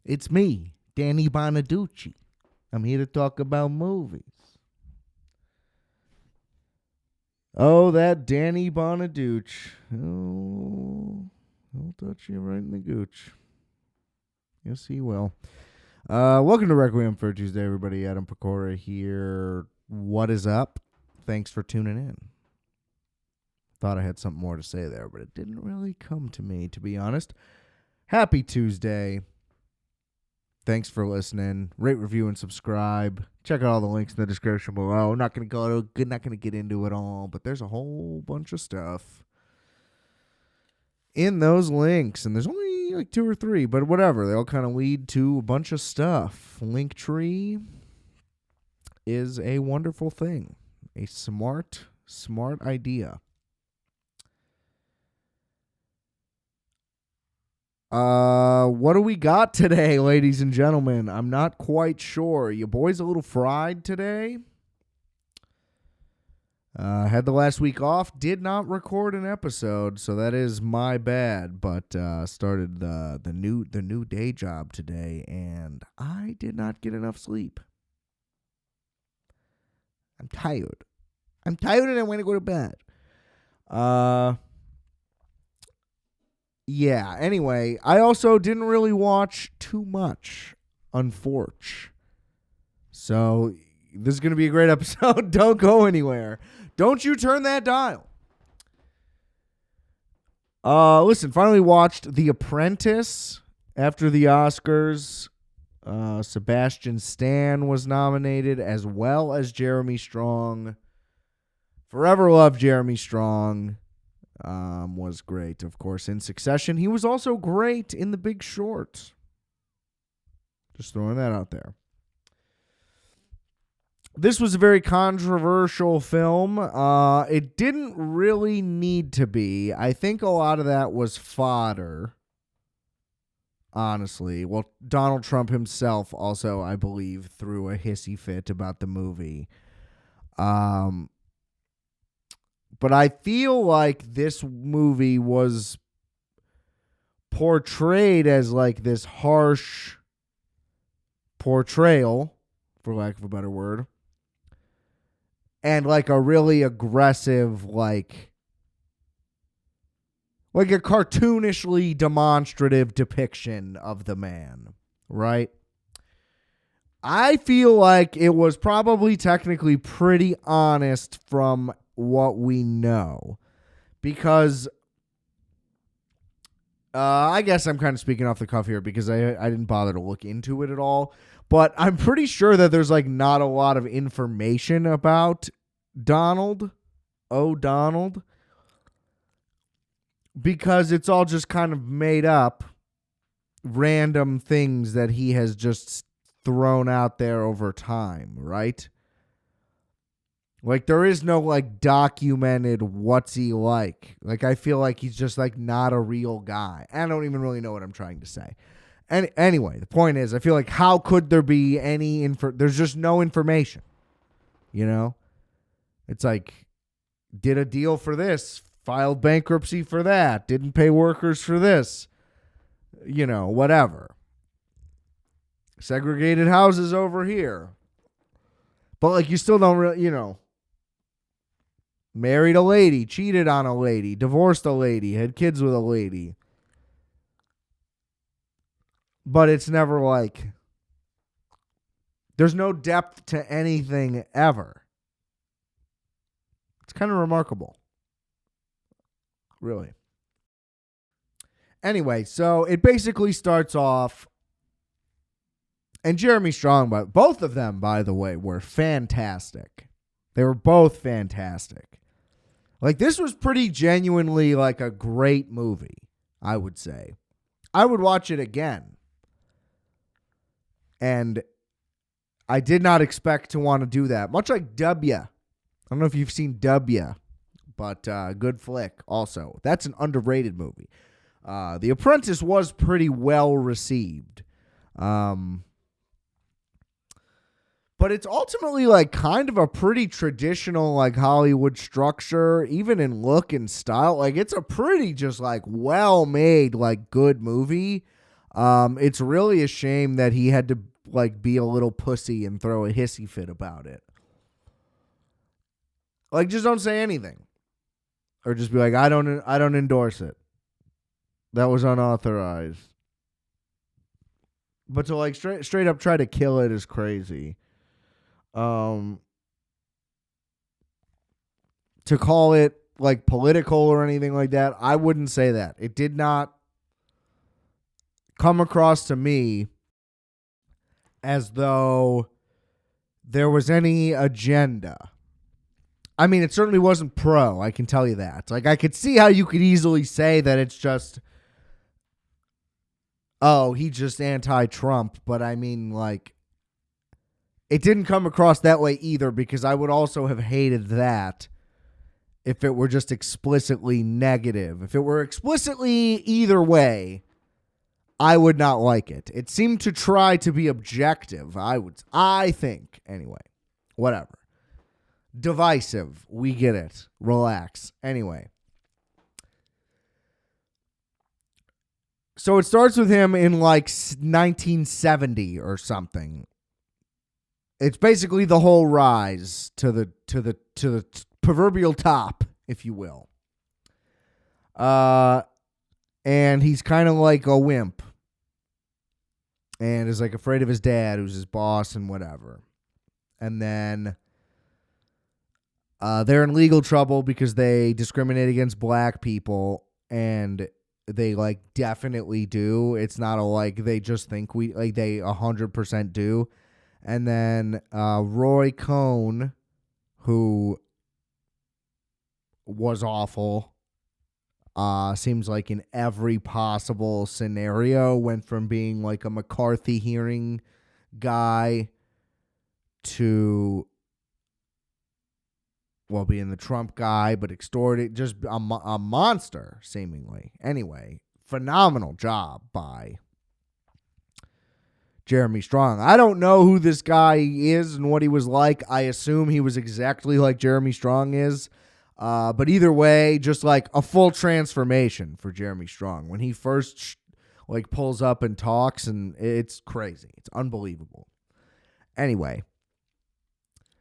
It's me, Danny Bonaducci. I'm here to talk about movies. Oh, that Danny Bonaducci. Oh, he'll touch you right in the gooch. Yes, he will. Welcome to Requiem for Tuesday, everybody. Adam Pecora here. What is up? Thanks for tuning in. Thought I had something more to say there, but it didn't really come to me, to be honest. Happy Tuesday. Thanks for listening. Rate, review, and subscribe. Check out all the links in the description below. I'm not going to get into it all, but there's a whole bunch of stuff in those links, and there's only like 2 or 3, but whatever. They all kind of lead to a bunch of stuff. Linktree is a wonderful thing. A smart idea. What do we got today, ladies and gentlemen? I'm not quite sure. You boys a little fried today? Had the last week off. Did not record an episode, so that is my bad. But started the new day job today, and I did not get enough sleep. I'm tired, and I want to go to bed. Yeah, anyway, I also didn't really watch too much, unfortunately. So, this is going to be a great episode. Don't go anywhere. Don't you turn that dial. Listen, finally watched The Apprentice after the Oscars. Sebastian Stan was nominated, as well as Jeremy Strong. Forever loved Jeremy Strong. Was great, of course, in Succession. He was also great in The Big Short. Just throwing that out there. This was a very controversial film. It didn't really need to be. I think a lot of that was fodder, honestly. Well, Donald Trump himself also, I believe, threw a hissy fit about the movie. But I feel like this movie was portrayed as like this harsh portrayal, for lack of a better word, and like a really aggressive, like a cartoonishly demonstrative depiction of the man, right? I feel like it was probably technically pretty honest from what we know, because I guess I'm kind of speaking off the cuff here because I didn't bother to look into it at all, but I'm pretty sure that there's like not a lot of information about Donald O'Donnell, because it's all just kind of made up random things that he has just thrown out there over time, right? Like, there is no, like, documented what's he like. Like, I feel like he's just, like, not a real guy. I don't even really know what I'm trying to say. And anyway, the point is, I feel like how could there be any there's just no information, you know? It's like, did a deal for this, filed bankruptcy for that, didn't pay workers for this, you know, whatever. Segregated houses over here. But, like, you still don't really, you know, married a lady, cheated on a lady, divorced a lady, had kids with a lady. But it's never like, there's no depth to anything ever. It's kind of remarkable. Really. Anyway, so it basically starts off, and Jeremy Strong, both of them, by the way, were fantastic. They were both fantastic. Like, this was pretty genuinely like a great movie, I would say. I would watch it again. And I did not expect to want to do that. Much like W. I don't know if you've seen W, but good flick also. That's an underrated movie. The Apprentice was pretty well received. But it's ultimately like kind of a pretty traditional like Hollywood structure, even in look and style. Like, it's a pretty just like well-made, like good movie. It's really a shame that he had to like be a little pussy and throw a hissy fit about it. Like, just don't say anything, or just be like, I don't endorse it. That was unauthorized. But to like straight up try to kill it is crazy. To call it like political or anything like that, I wouldn't say that. It did not come across to me as though there was any agenda. I mean, it certainly wasn't pro, I can tell you that. Like, I could see how you could easily say that it's just, oh, he's just anti-Trump. But I mean, like, it didn't come across that way either, because I would also have hated that if it were just explicitly negative. If it were explicitly either way, I would not like it. It seemed to try to be objective, I think, anyway. Whatever. Divisive. We get it. Relax. Anyway. So it starts with him in like 1970 or something. It's basically the whole rise to the proverbial top, if you will. And he's kind of like a wimp. And is like afraid of his dad, who's his boss and whatever. And then they're in legal trouble because they discriminate against black people, and they like definitely do. It's not a like they just think we like they 100% do. And then Roy Cohn, who was awful, seems like in every possible scenario, went from being like a McCarthy hearing guy to, well, being the Trump guy, but extorted, just a monster, seemingly. Anyway, phenomenal job by Jeremy Strong. I don't know who this guy is and what he was like. I assume he was exactly like Jeremy Strong is. But either way, just like a full transformation for Jeremy Strong. When he first like pulls up and talks, and it's crazy. It's unbelievable. Anyway.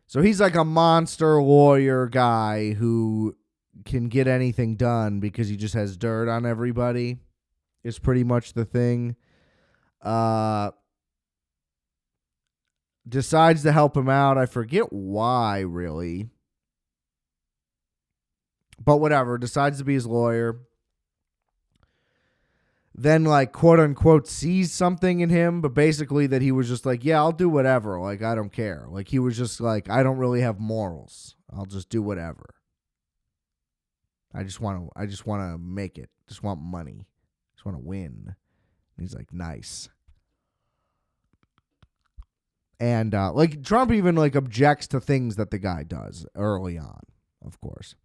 So he's like a monster lawyer guy who can get anything done because he just has dirt on everybody. Is pretty much the thing. Decides to help him out. I forget why, really. But whatever. Decides to be his lawyer. Then, like, quote unquote, sees something in him, but basically that he was just like, yeah, I'll do whatever. Like, I don't care. Like, he was just like, I don't really have morals. I'll just do whatever. I just want to make it. Just want money. Just want to win. And he's like, nice. And like Trump even like objects to things that the guy does early on, of course.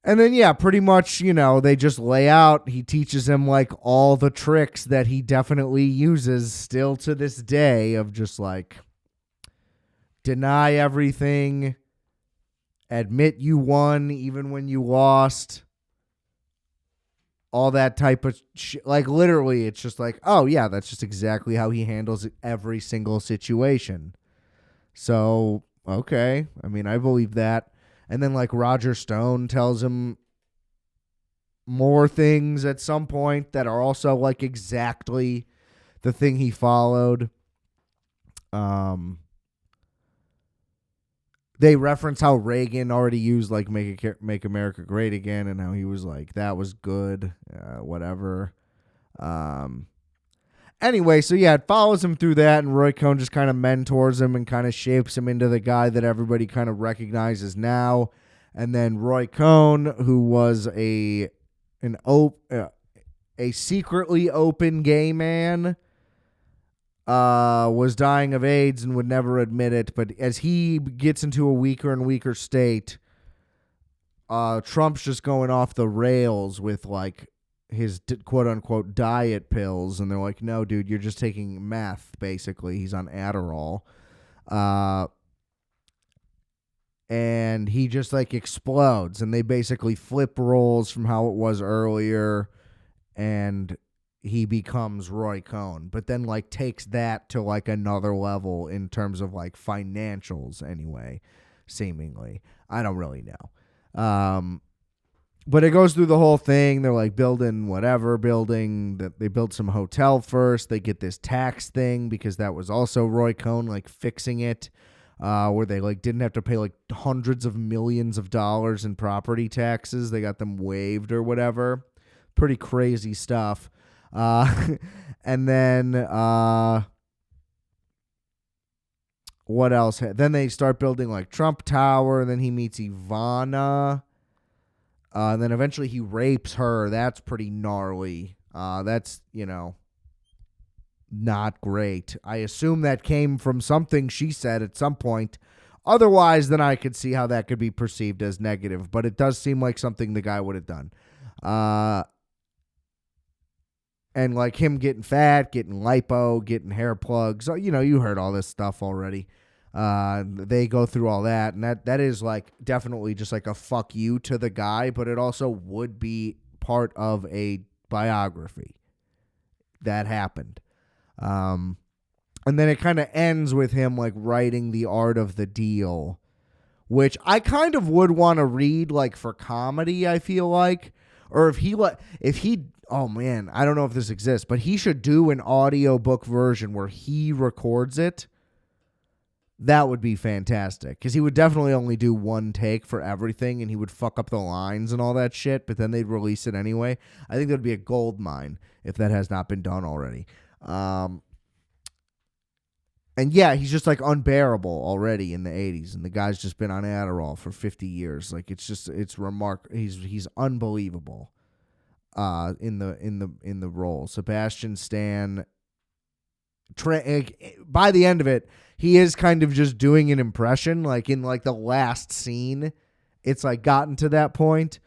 And then, yeah, pretty much, you know, they just lay out. He teaches him like all the tricks that he definitely uses still to this day of just like deny everything, admit you won even when you lost, all that type of shit. Like literally, it's just like, oh, yeah, that's just exactly how he handles every single situation. So, okay. I mean, I believe that. And then like Roger Stone tells him more things at some point that are also like exactly the thing he followed. They reference how Reagan already used like Make America Great Again, and how he was like, that was good, whatever. Anyway, so yeah, it follows him through that, and Roy Cohn just kind of mentors him and kind of shapes him into the guy that everybody kind of recognizes now. And then Roy Cohn, who was a secretly open gay man, was dying of AIDS and would never admit it. But as he gets into a weaker and weaker state, Trump's just going off the rails with like his quote unquote diet pills, and they're like, no, dude, you're just taking meth. Basically, he's on Adderall, and he just like explodes, and they basically flip roles from how it was earlier, and he becomes Roy Cohn, but then like takes that to like another level in terms of like financials anyway, seemingly. I don't really know. But it goes through the whole thing. They're like building whatever building that they built some hotel first. They get this tax thing because that was also Roy Cohn like fixing it, where they like didn't have to pay like hundreds of millions of dollars in property taxes. They got them waived or whatever. Pretty crazy stuff. And then what else? Then they start building like Trump Tower. And then he meets Ivana. And then eventually he rapes her. That's pretty gnarly. That's, not great. I assume that came from something she said at some point. Otherwise, then I could see how that could be perceived as negative. But it does seem like something the guy would have done. And like him getting fat, getting lipo, getting hair plugs. You heard all this stuff already. They go through all that, and that is like definitely just like a fuck you to the guy, but it also would be part of a biography that happened. And then it kind of ends with him like writing The Art of the Deal, which I kind of would want to read like for comedy, I feel like, or if he oh man, I don't know if this exists, but he should do an audiobook version where he records it. That would be fantastic, because he would definitely only do one take for everything, and he would fuck up the lines and all that shit, but then they'd release it anyway. I think that would be a gold mine if that has not been done already. And yeah, he's just like unbearable already in the 80s, and the guy's just been on Adderall for 50 years. Like it's remarkable. He's unbelievable in the role. Sebastian Stan, by the end of it, he is kind of just doing an impression. Like in like the last scene, it's like gotten to that point,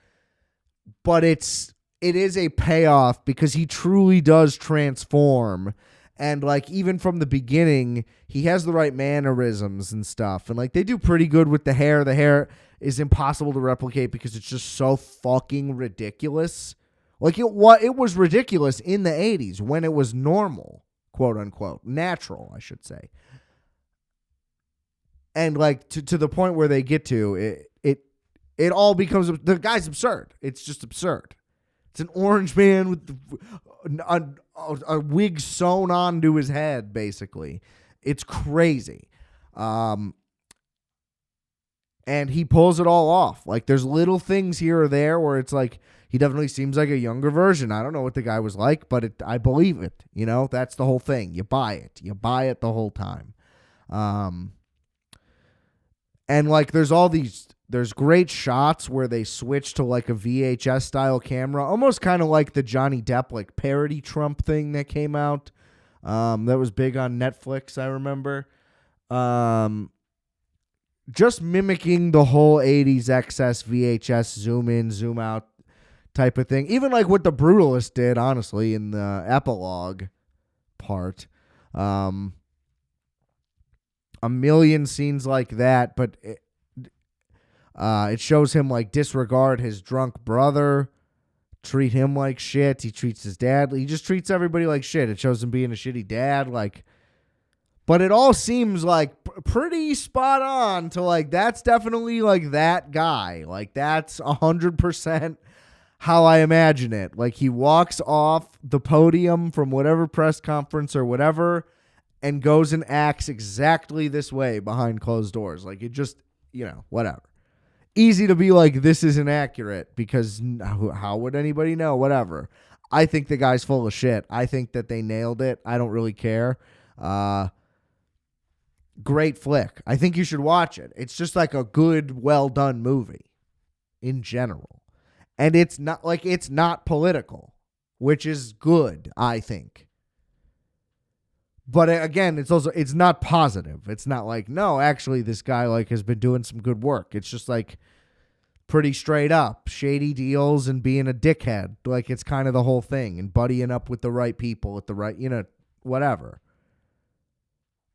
but it is a payoff because he truly does transform. And like even from the beginning, he has the right mannerisms and stuff. And like they do pretty good with the hair. The hair is impossible to replicate because it's just so fucking ridiculous. Like it was ridiculous in the 80s when it was normal, quote unquote, natural, I should say. And like to the point where they get to it all becomes, the guy's absurd. It's just absurd. It's an orange man with a wig sewn onto his head, basically. It's crazy. And he pulls it all off. Like there's little things here or there where it's like he definitely seems like a younger version. I don't know what the guy was like, but I believe it. That's the whole thing. You buy it. You buy it the whole time. And like there's great shots where they switch to like a VHS style camera, almost kind of like the Johnny Depp like parody Trump thing that came out. That was big on Netflix, I remember. Just mimicking the whole 80s excess VHS zoom in, zoom out type of thing. Even like what The Brutalist did, honestly, in the epilogue part. A million scenes like that, but it shows him like disregard his drunk brother, treat him like shit. He treats his dad. He just treats everybody like shit. It shows him being a shitty dad. Like, but it all seems like pretty spot on to like, that's definitely like that guy. Like that's 100% how I imagine it. Like he walks off the podium from whatever press conference or whatever and goes and acts exactly this way behind closed doors. Like it just, whatever. Easy to be like, this isn't accurate because how would anybody know? Whatever. I think the guy's full of shit. I think that they nailed it. I don't really care. Great flick. I think you should watch it. It's just like a good, well done movie in general. And it's not political, which is good, I think. But again, it's not positive. It's not like, no, actually this guy like has been doing some good work. It's just like pretty straight up shady deals and being a dickhead. Like it's kind of the whole thing and buddying up with the right people at the right, whatever.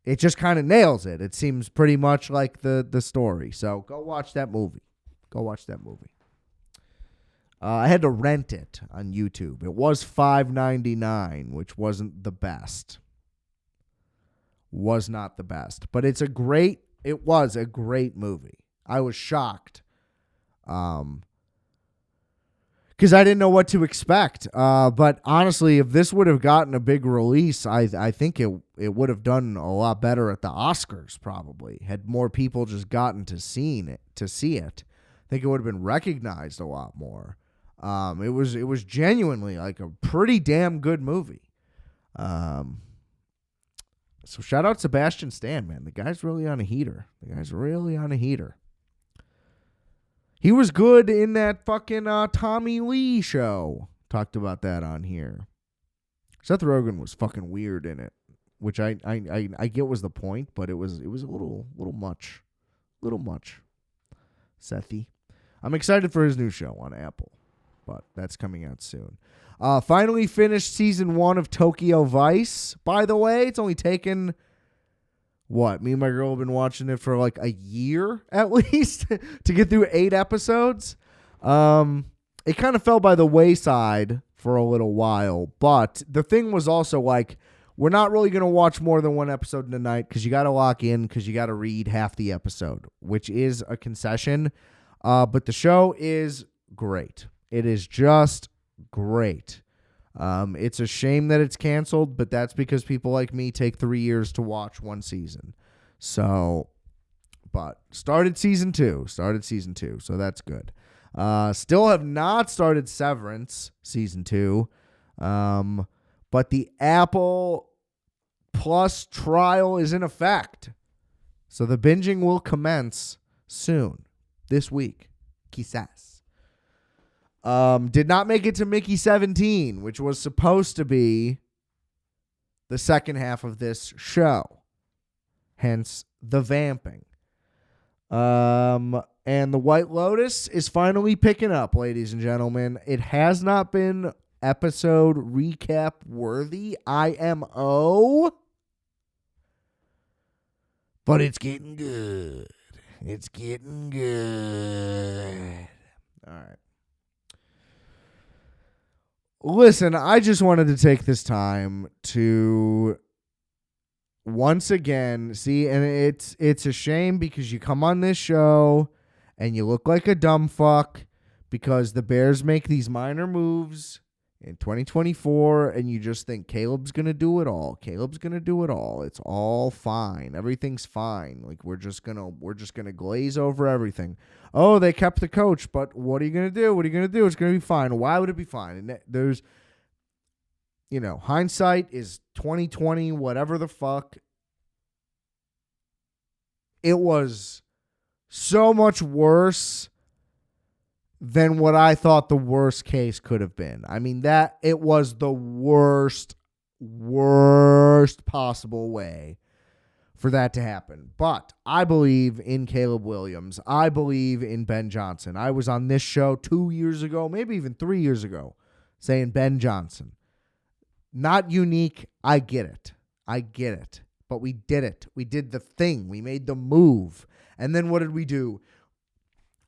It just kind of nails it. It seems pretty much like the story. So go watch that movie. I had to rent it on YouTube. It was $5.99, which wasn't the best. Was not the best. But it was a great movie. I was shocked. Because I didn't know what to expect. But honestly, if this would have gotten a big release, I think it would have done a lot better at the Oscars, probably. Had more people just gotten to see it. I think it would have been recognized a lot more. It was genuinely like a pretty damn good movie. So shout out Sebastian Stan, man. The guy's really on a heater. He was good in that fucking Tommy Lee show. Talked about that on here. Seth Rogen was fucking weird in it, which I get was the point, but it was a little much. Sethy. I'm excited for his new show on Apple, but that's coming out soon. Finally finished season 1 of Tokyo Vice. By the way, it's only taken, me and my girl have been watching it for like a year at least to get through 8 episodes. It kind of fell by the wayside for a little while, but the thing was also like, we're not really going to watch more than 1 episode in a night because you got to lock in because you got to read half the episode, which is a concession. But the show is great. It is just great. It's a shame that it's canceled, but that's because people like me take 3 years to watch 1 season. So, but started season 2, so that's good. Still have not started Severance season 2. But the Apple Plus trial is in effect. So the binging will commence soon. This week. Quizás. Did not make it to Mickey 17, which was supposed to be the second half of this show. Hence the vamping. And the White Lotus is finally picking up, ladies and gentlemen. It has not been episode recap worthy, IMO, but it's getting good. It's getting good. All right. Listen, I just wanted to take this time to once again see, and it's a shame because you come on this show and you look like a dumb fuck because the Bears make these minor moves in 2024, and you just think Caleb's going to do it all. It's all fine. Everything's fine. Like, we're just going to glaze over everything. Oh, they kept the coach, but what are you going to do? It's going to be fine. Why would it be fine? And there's, hindsight is 2020, whatever the fuck. It was so much worse than what I thought the worst case could have been. I mean, that it was the worst possible way for that to happen. But I believe in Caleb Williams. I believe in Ben Johnson. I was on this show 2 years ago, maybe even 3 years ago, saying Ben Johnson. Not unique. I get it. But we did it. We did the thing. We made the move. And then what did we do?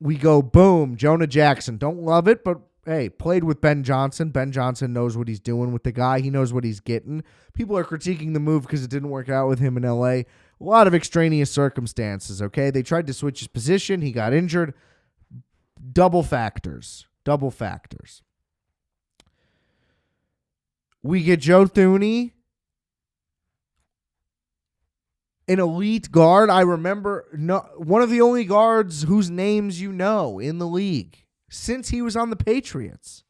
We go, boom, Jonah Jackson. Don't love it, but hey, played with Ben Johnson. Ben Johnson knows what he's doing with the guy. He knows what he's getting. People are critiquing the move because it didn't work out with him in L.A. A lot of extraneous circumstances, okay? They tried to switch his position. He got injured. Double factors. We get Joe Thuney, an elite guard. I remember one of the only guards whose names in the league since he was on the Patriots.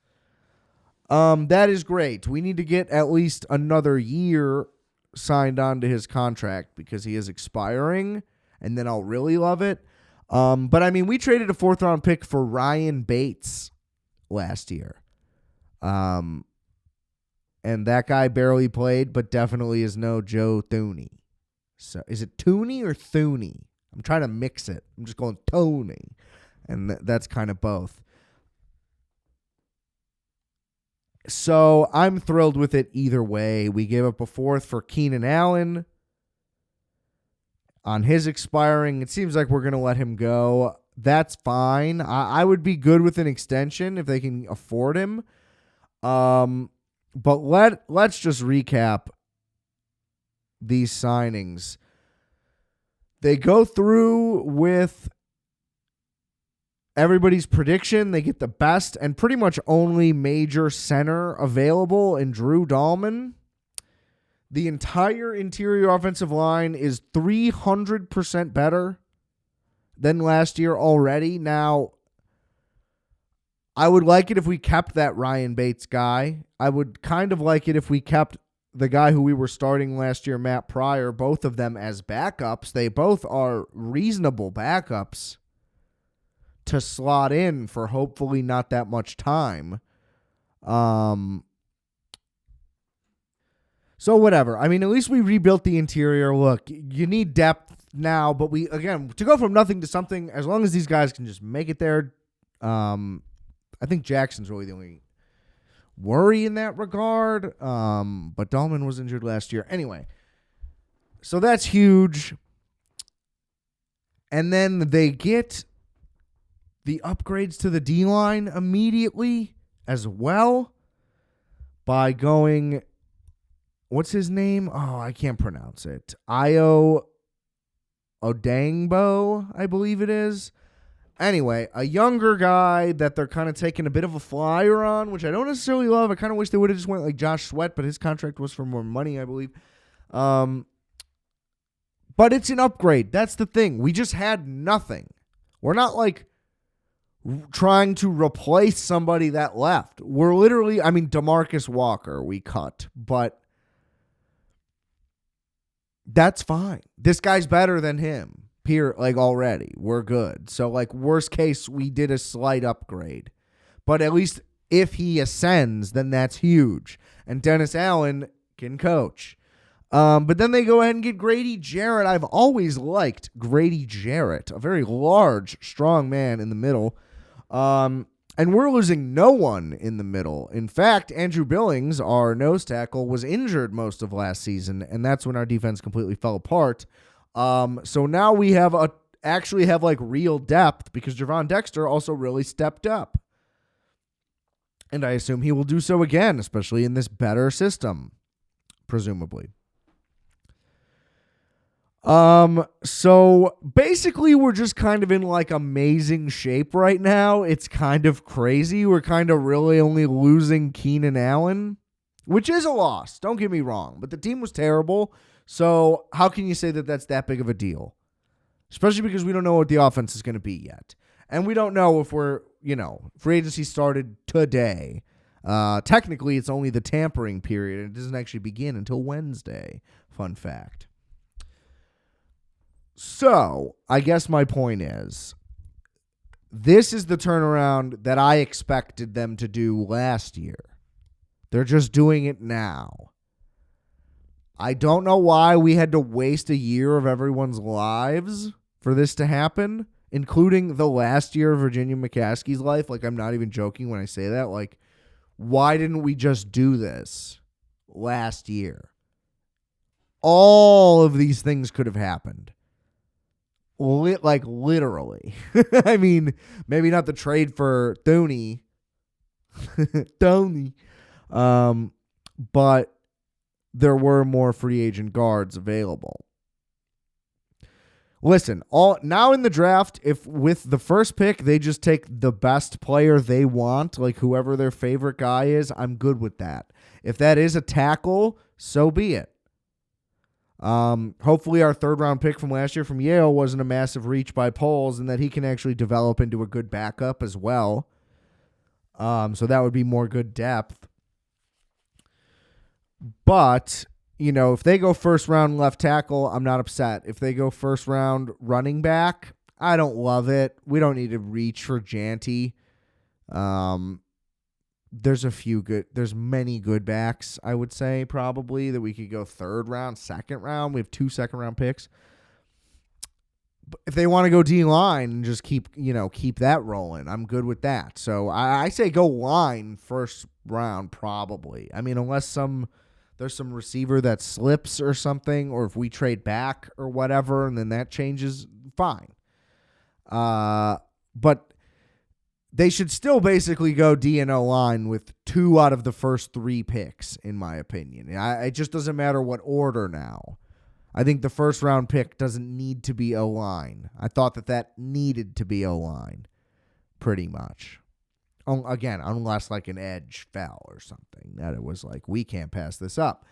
That is great. We need to get at least another year signed on to his contract because he is expiring, and then I'll really love it. But I mean, we traded a 4th-round pick for Ryan Bates last year. And that guy barely played, but definitely is no Joe Thuney. So is it Tooney or Thuney? I'm trying to mix it. I'm just going Tony. And that's kind of both. So I'm thrilled with it either way. We gave up a 4th for Keenan Allen on his expiring. It seems like we're going to let him go. that's fine. I would be good with an extension if they can afford him. But let's just recap these signings. They go through with everybody's prediction. They get the best and pretty much only major center available in Drew Dahlman. The entire interior offensive line is 300% better than last year already. Now, I would like it if we kept that Ryan Bates guy. I would kind of like it if we kept the guy who we were starting last year, Matt Pryor, both of them as backups. They both are reasonable backups to slot in for hopefully not that much time. So whatever. I mean, at least we rebuilt the interior. Look, you need depth now, but to go from nothing to something, as long as these guys can just make it there, I think Jackson's really the only worry in that regard. But Dahlman was injured last year. Anyway, so that's huge. And then they get the upgrades to the D-line immediately as well by going, what's his name? Oh, I can't pronounce it. Io Odangbo, I believe it is. Anyway, a younger guy that they're kind of taking a bit of a flyer on, which I don't necessarily love. I kind of wish they would have just went like Josh Sweat, but his contract was for more money, I believe. But it's an upgrade. That's the thing. We just had nothing. We're not like trying to replace somebody that left. We're literally, DeMarcus Walker we cut, but that's fine. This guy's better than him. Already. We're good. So, worst case, we did a slight upgrade. But at least if he ascends, then that's huge. And Dennis Allen can coach. But then they go ahead and get Grady Jarrett. I've always liked Grady Jarrett, a very large, strong man in the middle. And we're losing no one in the middle. In fact, Andrew Billings, our nose tackle, was injured most of last season, and that's when our defense completely fell apart. So now we have real depth because Javon Dexter also really stepped up. And I assume he will do so again, especially in this better system, presumably. So basically we're just kind of in amazing shape right now. It's kind of crazy. We're kind of really only losing Keenan Allen, which is a loss. Don't get me wrong, but the team was terrible. So how can you say that that's that big of a deal? Especially because we don't know what the offense is going to be yet. And we don't know if free agency started today. Technically, it's only the tampering period, and it doesn't actually begin until Wednesday. Fun fact. So I guess my point is, this is the turnaround that I expected them to do last year. They're just doing it now. I don't know why we had to waste a year of everyone's lives for this to happen, including the last year of Virginia McCaskey's life. I'm not even joking when I say that. Why didn't we just do this last year? All of these things could have happened. Literally. I mean, maybe not the trade for Thuney. But there were more free agent guards available. Listen, now in the draft, if with the first pick they just take the best player they want, whoever their favorite guy is, I'm good with that. If that is a tackle, so be it. Hopefully our third round pick from last year from Yale wasn't a massive reach by polls and that he can actually develop into a good backup as well. So that would be more good depth. But, if they go first round left tackle, I'm not upset. If they go first round running back, I don't love it. We don't need to reach for Janty. There's many good backs, I would say, probably, that we could go third round, second round. We have 2 second round picks. But if they want to go D-line and just keep that rolling, I'm good with that. So I say go line first round, probably. Unless there's some receiver that slips or something, or if we trade back or whatever, and then that changes, fine. But they should still basically go D and O line with 2 out of the first 3 picks, in my opinion. It just doesn't matter what order now. I think the first round pick doesn't need to be O-line. I thought that needed to be O-line, pretty much. Again, unless like an edge fell or something, that it was like, we can't pass this up.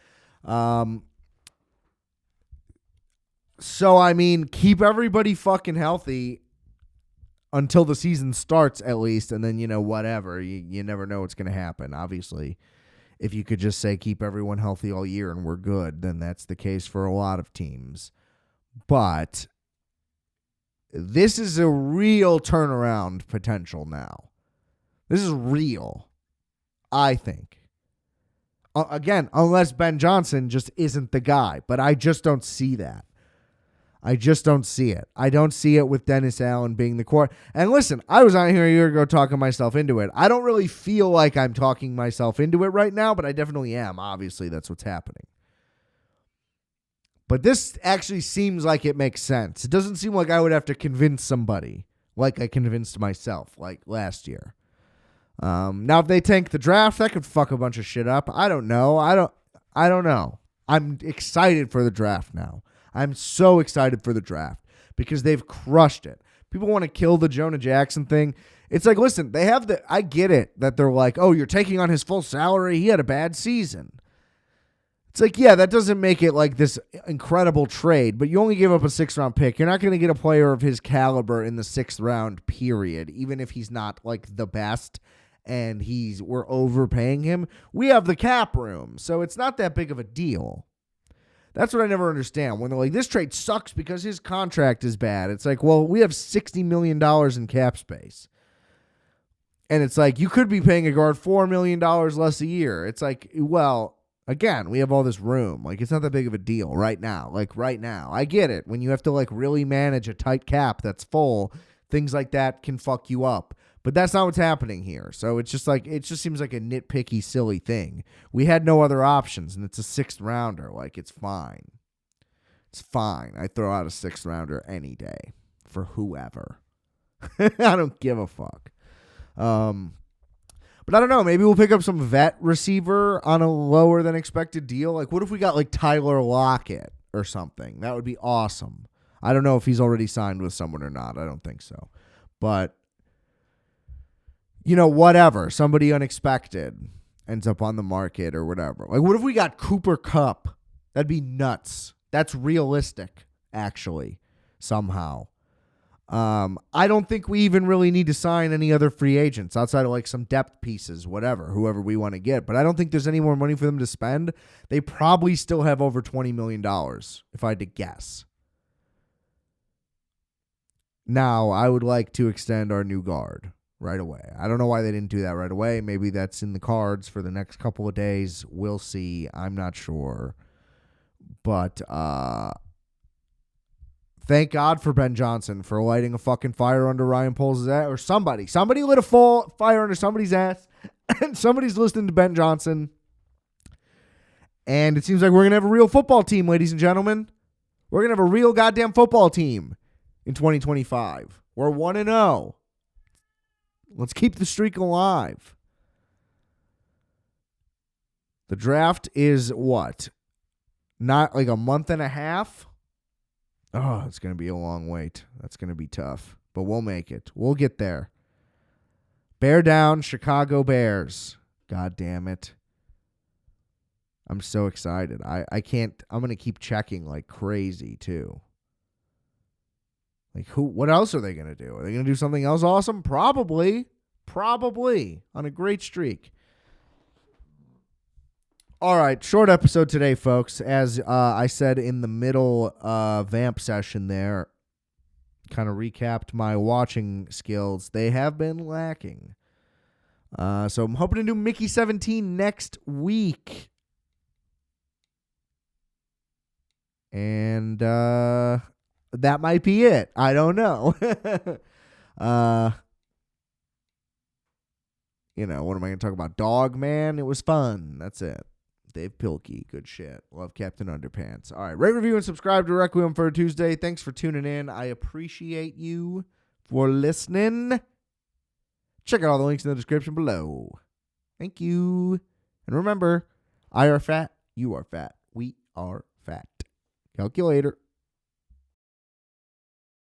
So, I mean, keep everybody fucking healthy until the season starts, at least, and then, whatever. You never know what's going to happen. Obviously, if you could just say keep everyone healthy all year and we're good, then that's the case for a lot of teams. But this is a real turnaround potential now. This is real, I think. Again, unless Ben Johnson just isn't the guy. But I just don't see that. I just don't see it. I don't see it with Dennis Allen being the core. And listen, I was on here a year ago talking myself into it. I don't really feel like I'm talking myself into it right now, but I definitely am. Obviously, that's what's happening. But this actually seems like it makes sense. It doesn't seem like I would have to convince somebody like I convinced myself like last year. Now, if they tank the draft, that could fuck a bunch of shit up. I don't know. I don't know. I'm excited for the draft now. I'm so excited for the draft because they've crushed it. People want to kill the Jonah Jackson thing. It's like, listen, I get it that they're like, oh, you're taking on his full salary. He had a bad season. It's like, yeah, that doesn't make it like this incredible trade, but you only give up a 6th-round pick. You're not going to get a player of his caliber in the 6th round, period, even if he's not like the best and we're overpaying him. We have the cap room, so it's not that big of a deal. That's what I never understand. When they're like, this trade sucks because his contract is bad. It's like, well, we have $60 million in cap space. And it's like, you could be paying a guard $4 million less a year. It's like, well, again, we have all this room. Like, it's not that big of a deal right now. Like, right now. I get it. When you have to, like, really manage a tight cap that's full, things like that can fuck you up. But that's not what's happening here. So it's just like, it just seems like a nitpicky, silly thing. We had no other options, and it's a 6th rounder. Like, it's fine. It's fine. I throw out a 6th rounder any day for whoever. I don't give a fuck. But I don't know. Maybe we'll pick up some vet receiver on a lower than expected deal. Like, what if we got like Tyler Lockett or something? That would be awesome. I don't know if he's already signed with someone or not. I don't think so. But whatever. Somebody unexpected ends up on the market or whatever. Like, what if we got Cooper Kupp? That'd be nuts. That's realistic, actually, somehow. I don't think we even really need to sign any other free agents outside of like some depth pieces, whoever we want to get. But I don't think there's any more money for them to spend. They probably still have over $20 million, if I had to guess. Now, I would like to extend our new guard right away. I don't know why they didn't do that right away. Maybe that's in the cards for the next couple of days. We'll see. I'm not sure. But thank God for Ben Johnson for lighting a fucking fire under Ryan Poles' ass. Or somebody lit a fire under somebody's ass. And somebody's listening to Ben Johnson. And it seems like we're going to have a real football team, ladies and gentlemen. We're going to have a real goddamn football team in 2025. We're 1-0. Let's keep the streak alive. The draft is what? Not like a month and a half? Oh, it's going to be a long wait. That's going to be tough. But we'll make it. We'll get there. Bear down, Chicago Bears. God damn it. I'm so excited. I can't. I'm going to keep checking like crazy, too. Like, what else are they going to do? Are they going to do something else awesome? Probably. On a great streak. All right, short episode today, folks. As I said in the middle vamp session there, kind of recapped my watching skills. They have been lacking. So I'm hoping to do Mickey 17 next week. And that might be it. I don't know. What am I going to talk about? Dog Man. It was fun. That's it. Dave Pilkey. Good shit. Love Captain Underpants. All right. Rate, review, and subscribe to Requiem for a Tuesday. Thanks for tuning in. I appreciate you for listening. Check out all the links in the description below. Thank you. And remember, I are fat, you are fat, we are fat. Calculator.